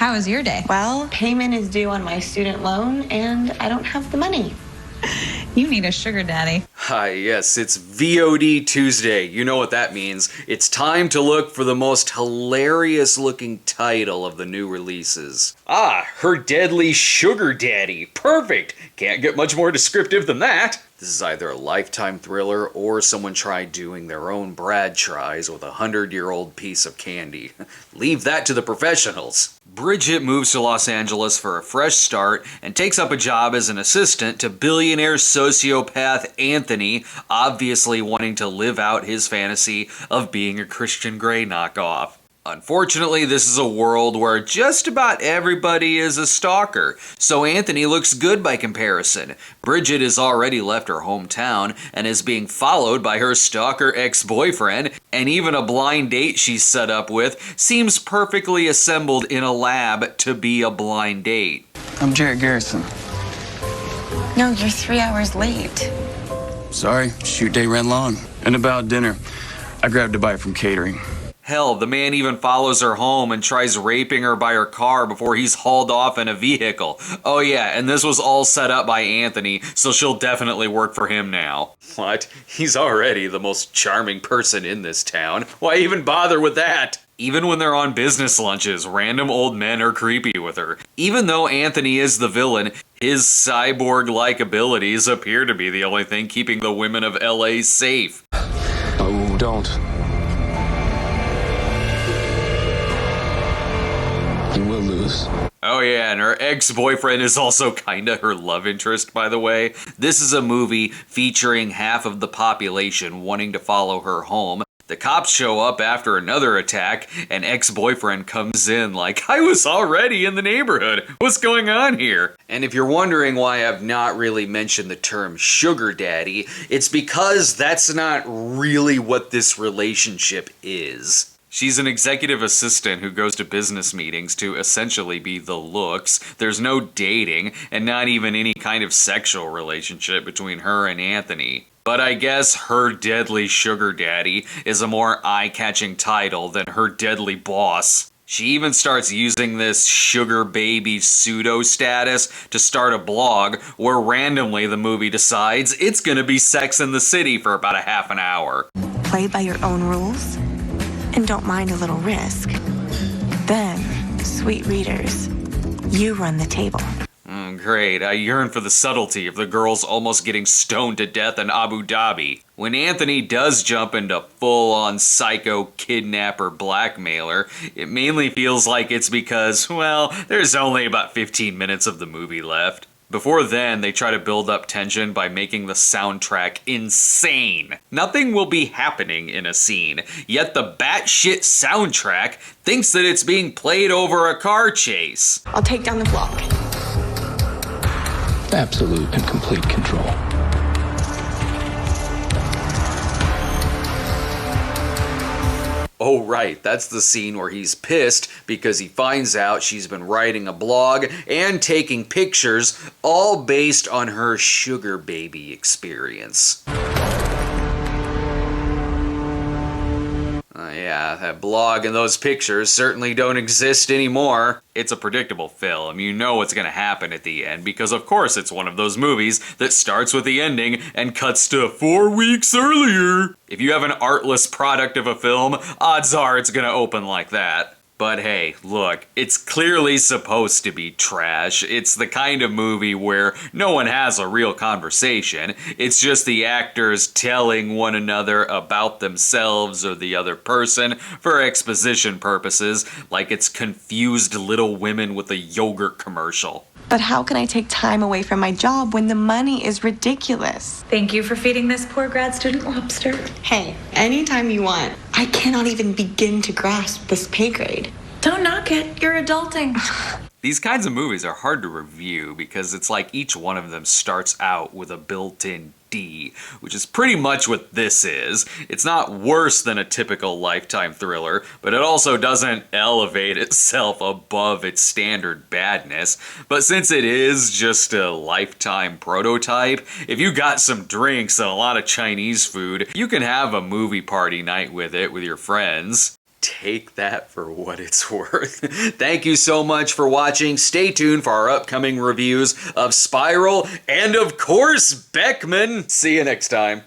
How was your day? Well, payment is due on my student loan, and I don't have the money. You need a sugar daddy. Hi, yes, it's VOD Tuesday. You know what that means. It's time to look for the most hilarious looking title of the new releases. Ah, Her Deadly Sugar Daddy. Perfect! Can't get much more descriptive than that. This is either a Lifetime thriller or someone tried doing their own Brad tries with a 100-year-old piece of candy. Leave that to the professionals. Bridget moves to Los Angeles for a fresh start and takes up a job as an assistant to billionaire sociopath Anthony, obviously wanting to live out his fantasy of being a Christian Grey knockoff. Unfortunately, this is a world where just about everybody is a stalker, so Anthony looks good by comparison. Bridget has already left her hometown and is being followed by her stalker ex-boyfriend, and even a blind date she's set up with seems perfectly assembled in a lab to be a blind date. I'm Jared Garrison. No, you're 3 hours late. Sorry, shoot day ran long. And about dinner, I grabbed a bite from catering. Hell, the man even follows her home and tries raping her by her car before he's hauled off in a vehicle. Oh yeah, and this was all set up by Anthony, so she'll definitely work for him now. What? He's already the most charming person in this town. Why even bother with that? Even when they're on business lunches, random old men are creepy with her. Even though Anthony is the villain, his cyborg-like abilities appear to be the only thing keeping the women of LA safe. Oh, don't. You will lose. Oh yeah, and her ex-boyfriend is also kinda her love interest, by the way. This is a movie featuring half of the population wanting to follow her home. The cops show up after another attack, and ex-boyfriend comes in like, I was already in the neighborhood. What's going on here? And if you're wondering why I've not really mentioned the term sugar daddy, it's because that's not really what this relationship is. She's an executive assistant who goes to business meetings to essentially be the looks. There's no dating, and not even any kind of sexual relationship between her and Anthony. But I guess Her Deadly Sugar Daddy is a more eye-catching title than Her Deadly Boss. She even starts using this sugar baby pseudo status to start a blog where randomly the movie decides it's gonna be Sex in the City for about a half an hour. Play by your own rules and don't mind a little risk. Then, sweet readers, you run the table. Great, I yearn for the subtlety of the girls almost getting stoned to death in Abu Dhabi. When Anthony does jump into full-on psycho kidnapper blackmailer, it mainly feels like it's because, well, there's only about 15 minutes of the movie left. Before then, they try to build up tension by making the soundtrack insane. Nothing will be happening in a scene, yet the batshit soundtrack thinks that it's being played over a car chase. I'll take down the vlog. Absolute and complete control. Oh right, that's the scene where he's pissed because he finds out she's been writing a blog and taking pictures, all based on her sugar baby experience. Yeah, that blog and those pictures certainly don't exist anymore. It's a predictable film. You know what's gonna happen at the end because of course it's one of those movies that starts with the ending and cuts to 4 weeks earlier. If you have an artless product of a film, odds are it's gonna open like that. But hey, look, it's clearly supposed to be trash. It's the kind of movie where no one has a real conversation. It's just the actors telling one another about themselves or the other person for exposition purposes, like it's confused Little Women with a yogurt commercial. But how can I take time away from my job when the money is ridiculous? Thank you for feeding this poor grad student lobster. Hey, anytime you want. I cannot even begin to grasp this pay grade. Don't knock it. You're adulting. These kinds of movies are hard to review because it's like each one of them starts out with a built-in D, which is pretty much what this is. It's not worse than a typical Lifetime thriller, but it also doesn't elevate itself above its standard badness. But since it is just a Lifetime prototype, if you got some drinks and a lot of Chinese food, you can have a movie party night with it with your friends. take that for what it's worth. Thank you so much for watching. Stay tuned for our upcoming reviews of Spiral and, of course, Beckman. See you next time.